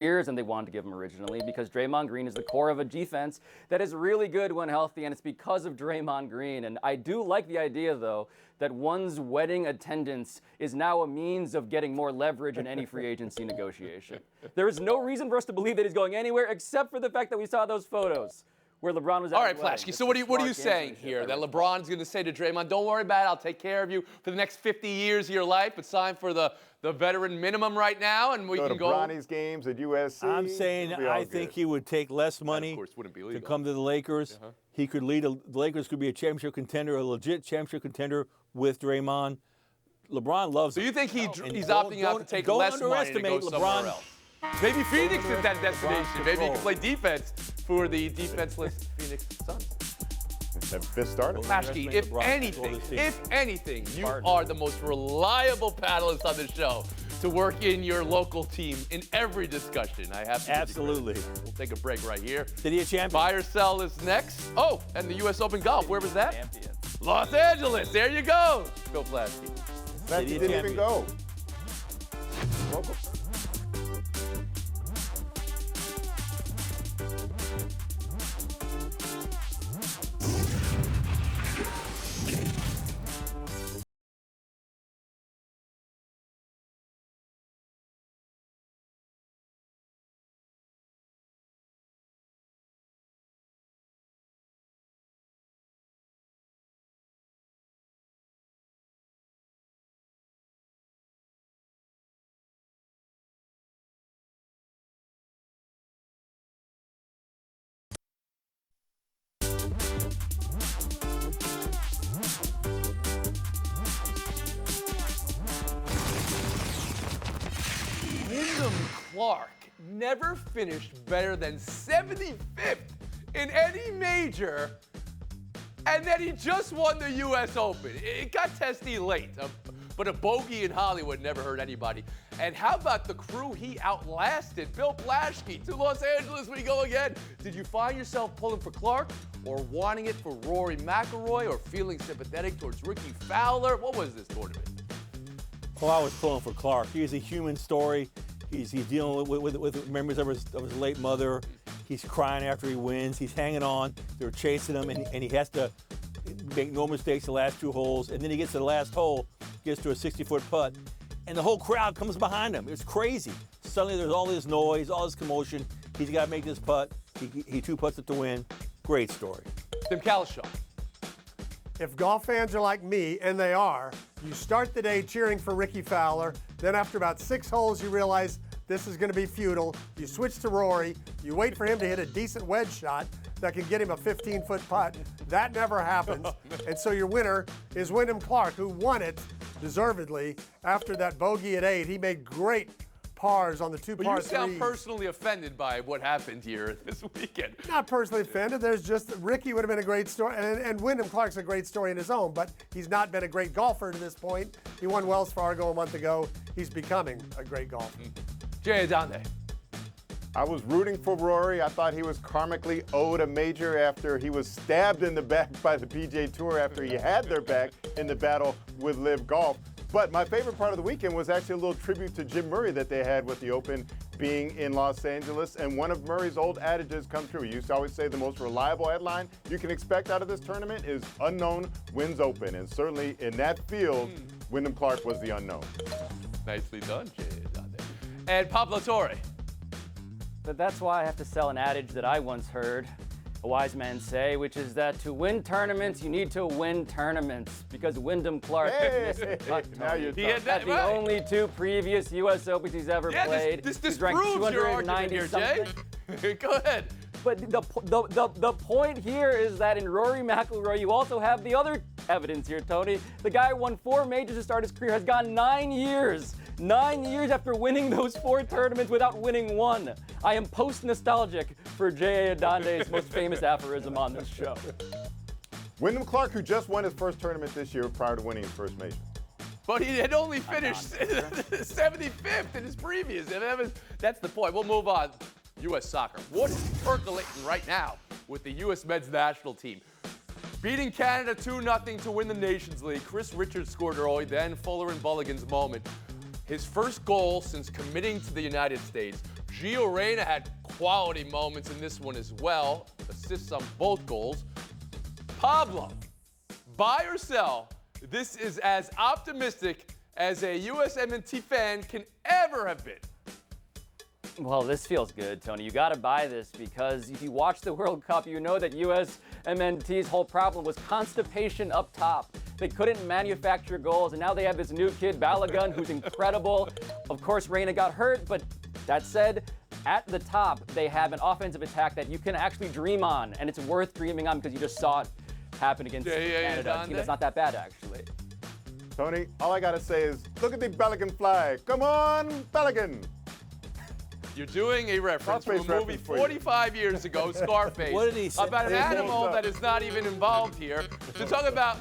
years than they wanted to give him originally because Draymond Green is the core of a defense that is really good when healthy, and it's because of Draymond Green. And I do like the idea, though, that one's wedding attendance is now a means of getting more leverage in any free agency negotiation. There is no reason for us to believe that he's going anywhere except for the fact that we saw those photos where LeBron was at All right, his wedding. Plashke, so what are you saying here? That LeBron's going to say to Draymond, don't worry about it, I'll take care of you for the next 50 years of your life, but sign for the veteran minimum right now, and we can go. Bronny's games at USC. I'm saying I think he would take less money to come to the Lakers. He could lead the Lakers could be a championship contender, a legit championship contender with Draymond. LeBron loves him. So you think he's opting out to take less money to go somewhere else? Maybe Phoenix is that destination. Maybe he can play defense for the defenseless Phoenix Suns. That fifth starter. Plashke, if anything, you are the most reliable panelist on the show to work in your local team in every discussion. I have to. Absolutely. We'll take a break right here. City of Champions. Buy or sell is next. Oh, and the U.S. Open golf. Where was that? Champions. Los Angeles. There you go. Phil Plashke. That didn't even go. Welcome. Wyndham Clark never finished better than 75th in any major, and then he just won the U.S. Open. It got testy late, but a bogey in Hollywood never hurt anybody. And how about the crew he outlasted? Bill Plashke, to Los Angeles we go again. Did you find yourself pulling for Clark, or wanting it for Rory McIlroy, or feeling sympathetic towards Ricky Fowler? What was this tournament? Well, I was pulling for Clark. He's a human story. He's dealing with memories of his late mother. He's crying after he wins. He's hanging on. They're chasing him, and he has to make no mistakes the last two holes. And then he gets to the last hole, gets to a 60-foot putt, and the whole crowd comes behind him. It's crazy. Suddenly there's all this noise, all this commotion. He's got to make this putt. He two putts it to win. Great story. Tim Calishaw. If golf fans are like me, and they are, you start the day cheering for Ricky Fowler. Then after about 6 holes, you realize this is going to be futile. You switch to Rory. You wait for him to hit a decent wedge shot that can get him a 15-foot putt. That never happens. And so your winner is Wyndham Clark, who won it deservedly after that bogey at 8. He made great pars on the two par But you sound threes. personally offended by what happened here this weekend. Not personally offended. There's just Ricky would have been a great story, and Wyndham Clark's a great story in his own, but he's not been a great golfer to this point. He won Wells Fargo a month ago. He's becoming a great golfer. Jay Adande. I was rooting for Rory. I thought he was karmically owed a major after he was stabbed in the back by the PGA Tour after he had their back in the battle with Live Golf. But my favorite part of the weekend was actually a little tribute to Jim Murray that they had with the Open being in Los Angeles. And one of Murray's old adages come true. He used to always say the most reliable headline you can expect out of this tournament is unknown wins Open. And certainly in that field, Wyndham Clark was the unknown. Nicely done, Jay Adande. And Pablo Torre. But that's why I have to sell an adage that I once heard a wise man say, which is that to win tournaments, you need to win tournaments. Because Wyndham Clark missed a putt, now you're He had that the right. only 2 previous U.S. Opens he's ever played. This He's ranked proves your argument here, Jay. Go ahead. But the point here is that in Rory McIlroy, you also have the other evidence here, Tony. The guy won 4 majors to start his career, has gone 9 years. 9 years after winning those 4 tournaments without winning one. I am post-nostalgic for Jay Adande's most famous aphorism on this show. Wyndham Clark, who just won his first tournament this year prior to winning his first major. But he had only finished 75th in his previous. That's the point. We'll move on. U.S. soccer. What is percolating right now with the U.S. men's national team? Beating Canada 2-0 to win the Nations League. Chris Richards scored early, then Fuller and Mulligan's moment. His first goal since committing to the United States. Gio Reyna had quality moments in this one as well. Assists on both goals. Pablo, buy or sell? This is as optimistic as a USMNT fan can ever have been. Well, this feels good, Tony. You got to buy this because if you watch the World Cup, you know that USMNT's whole problem was constipation up top. They couldn't manufacture goals, and now they have this new kid, Balogun, who's incredible. Of course, Reyna got hurt, but that said, at the top, they have an offensive attack that you can actually dream on, and it's worth dreaming on because you just saw it happen against Canada, a team that's not that bad, actually. Tony, all I got to say is, look at the Balogun fly. Come on, Balogun. You're doing a reference from a Scarface movie reference for you. 45 years ago, Scarface, What did he say? about an animal that is not even involved here. To talk about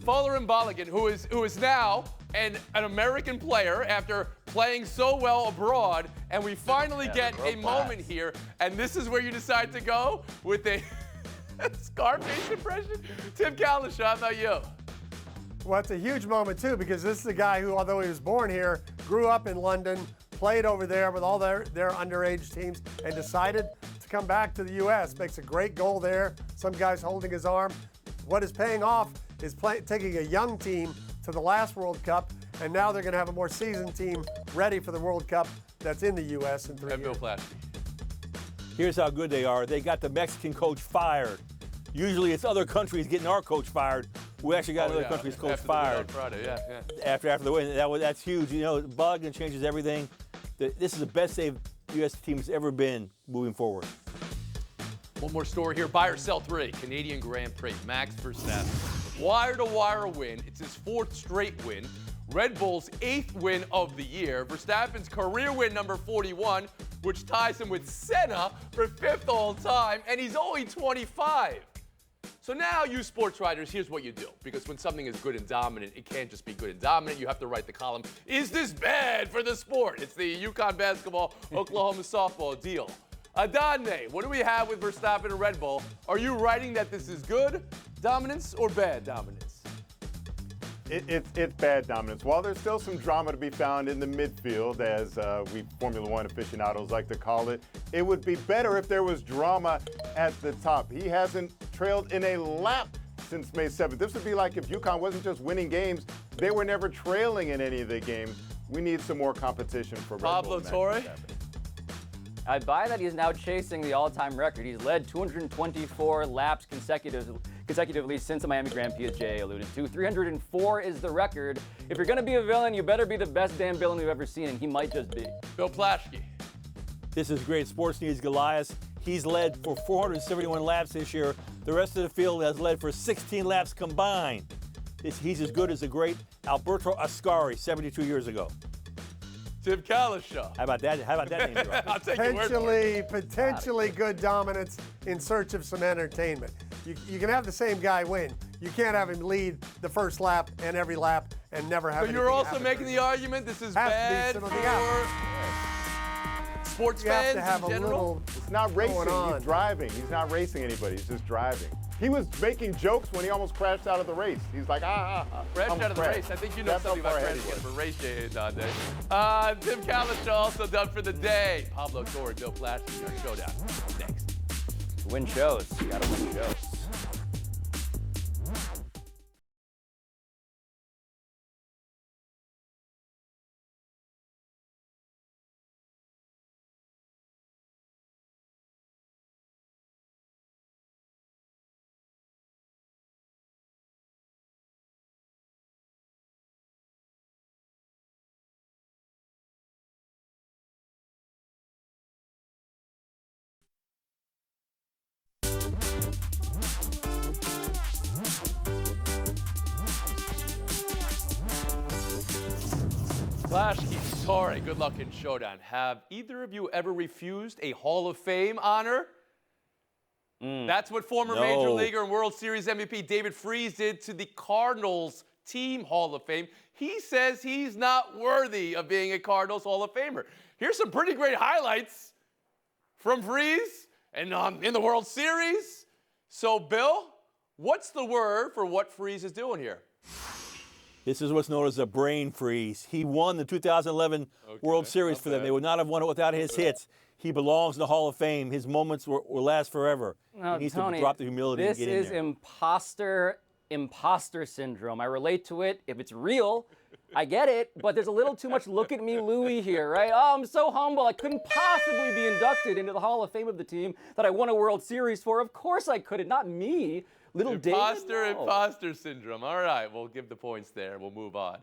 Folarin Balogun, who is now an American player after playing so well abroad, and we finally get a moment here, and this is where you decide to go with a Scarface impression? Tim Kalishaw, how about you? Well, it's a huge moment, too, because this is a guy who, although he was born here, grew up in London, played over there with all their underage teams, and decided to come back to the U.S. Makes a great goal there. Some guy's holding his arm. What is paying off is taking a young team to the last World Cup, and now they're going to have a more seasoned team ready for the World Cup that's in the U.S. in 3 And Bill years. Plaschke. Here's how good they are. They got the Mexican coach fired. Usually it's other countries getting our coach fired. We actually got another country's coach After the win on fired. Friday, yeah. After the win. That's huge. You know, Balogun changes everything. This is the best U.S. team's ever been moving forward. One more story here. Buy or sell 3. Canadian Grand Prix. Max Verstappen. Wire-to-wire win. It's his 4th straight win. Red Bull's 8th win of the year. Verstappen's career win number 41, which ties him with Senna for 5th all time, and he's only 25. So now, you sports writers, here's what you do. Because when something is good and dominant, it can't just be good and dominant. You have to write the column, is this bad for the sport? It's the UConn basketball, Oklahoma softball deal. Adane, what do we have with Verstappen and Red Bull? Are you writing that this is good dominance or bad dominance? It's bad dominance. While there's still some drama to be found in the midfield, as we Formula One aficionados like to call it, it would be better if there was drama at the top. He hasn't trailed in a lap since May 7th. This would be like if UConn wasn't just winning games, they were never trailing in any of the games. We need some more competition for Red Bull. Pablo Torre? I buy that he's now chasing the all-time record. He's led 224 laps consecutively since the Miami Grand Prix, as Jay alluded to. 304 is the record. If you're going to be a villain, you better be the best damn villain we've ever seen, and he might just be. Bill Plaschke. This is great. Sports needs Goliath. He's led for 471 laps this year. The rest of the field has led for 16 laps combined. He's as good as the great Alberto Ascari 72 years ago. Tim Kalishaw. How about that? How about that name drop? I'll take your word for it. Potentially good dominance in search of some entertainment. You can have the same guy win. You can't have him lead the first lap and every lap and never have So you're also making the argument this is bad for sports You have fans to have in a general? little It's not racing, going on. he's driving. He's not racing anybody, he's just driving. He was making jokes when he almost crashed out of the race. He's like, Crashed almost out of the crashed. race. I think you know That's how something about far ahead crashing he was. for race day, Dante. Tim Kalishaw also done for the day. Pablo Torre, Bill Plaschke, our showdown. Next. Win shows. You gotta win shows. Plaschke, Torre, good luck in showdown. Have either of you ever refused a Hall of Fame honor? That's what former No. Major Leaguer and World Series MVP David Freese did to the Cardinals Team Hall of Fame. He says he's not worthy of being a Cardinals Hall of Famer. Here's some pretty great highlights from Freese and in the World Series. So, Bill, what's the word for what Freese is doing here? This is what's known as a brain freeze. He won the 2011 World Series for them. They would not have won it without his hits. He belongs in the Hall of Fame. His moments will last forever. No, he needs Tony, to drop the humility and this get in is there. imposter syndrome. I relate to it. If it's real, I get it, but there's a little too much look at me Louie here, right? Oh, I'm so humble. I couldn't possibly be inducted into the Hall of Fame of the team that I won a World Series for. Of course I couldn't. Not me. Little Imposter syndrome. All right, we'll give the points there. We'll move on.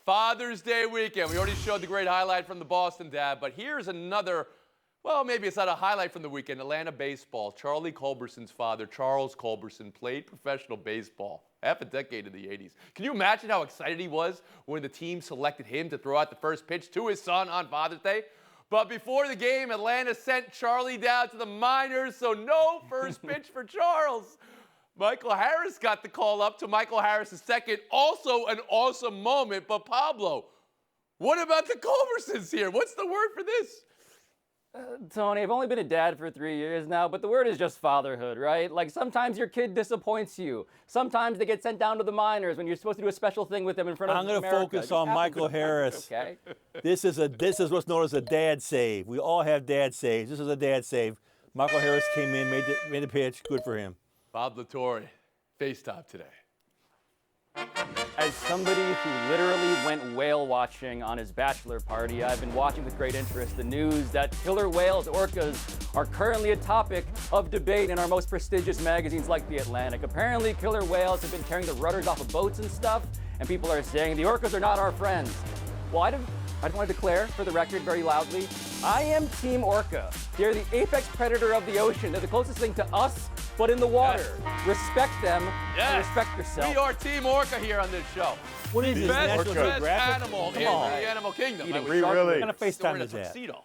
Father's Day weekend. We already showed the great highlight from the Boston dad, but here's another, well, maybe it's not a highlight from the weekend. Atlanta baseball. Charlie Culberson's father, Charles Culberson, played professional baseball half a decade in the 80s. Can you imagine how excited he was when the team selected him to throw out the first pitch to his son on Father's Day? But before the game, Atlanta sent Charlie down to the minors, so no first pitch for Charles. Michael Harris got the call up to Michael Harris' second. Also an awesome moment. But Pablo, what about the Culbersons here? What's the word for this? Tony, I've only been a dad for 3 years now, but the word is just fatherhood, right? Like sometimes your kid disappoints you. Sometimes they get sent down to the minors when you're supposed to do a special thing with them in front of America. I'm going to focus on Michael Harris. Okay. This is what's known as a dad save. We all have dad saves. This is a dad save. Michael Harris came in, made the pitch. Good for him. Bob Latore, FaceTime today. As somebody who literally went whale watching on his bachelor party, I've been watching with great interest the news that killer whales, orcas, are currently a topic of debate in our most prestigious magazines like The Atlantic. Apparently, killer whales have been tearing the rudders off of boats and stuff, and people are saying the orcas are not our friends. Well, I just want to declare for the record very loudly, I am Team Orca. They're the apex predator of the ocean. They're the closest thing to us, but in the water. Yes. Respect them and respect yourself. We are Team Orca here on this show. What is this, National Best Geographic? animal Come in on. the animal kingdom. Eating I was We shocked really- when What kind of they were in FaceTime a is that? tuxedo.